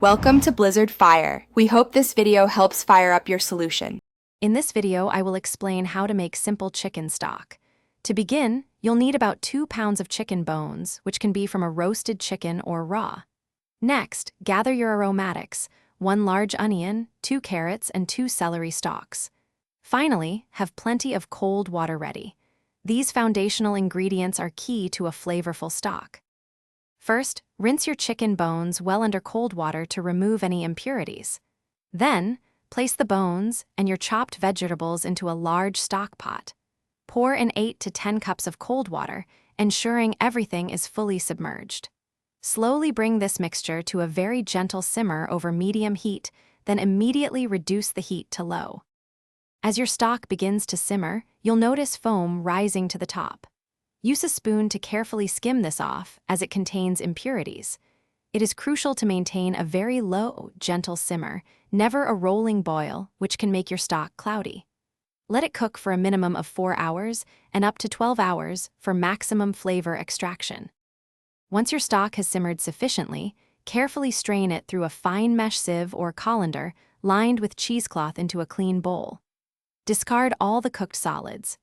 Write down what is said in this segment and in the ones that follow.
Welcome to Blizzard Fire. We hope this video helps fire up your solution. In this video, I will explain how to make simple chicken stock. To begin, you'll need about 2 pounds of chicken bones, which can be from a roasted chicken or raw. Next, gather your aromatics, 1 large onion, 2 carrots, and 2 celery stalks. Finally, have plenty of cold water ready. These foundational ingredients are key to a flavorful stock. First, rinse your chicken bones well under cold water to remove any impurities. Then, place the bones and your chopped vegetables into a large stock pot. Pour in 8 to 10 cups of cold water, ensuring everything is fully submerged. Slowly bring this mixture to a very gentle simmer over medium heat, then immediately reduce the heat to low. As your stock begins to simmer, you'll notice foam rising to the top. Use a spoon to carefully skim this off, as it contains impurities. It is crucial to maintain a very low, gentle simmer, never a rolling boil, which can make your stock cloudy. Let it cook for a minimum of 4 hours and up to 12 hours for maximum flavor extraction. Once your stock has simmered sufficiently, carefully strain it through a fine mesh sieve or colander lined with cheesecloth into a clean bowl. Discard all the cooked solids.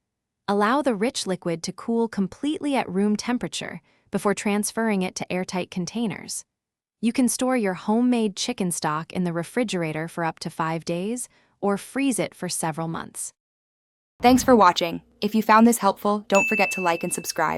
Allow the rich liquid to cool completely at room temperature before transferring it to airtight containers. You can store your homemade chicken stock in the refrigerator for up to 5 days or freeze it for several months. Thanks for watching. If you found this helpful, don't forget to like and subscribe.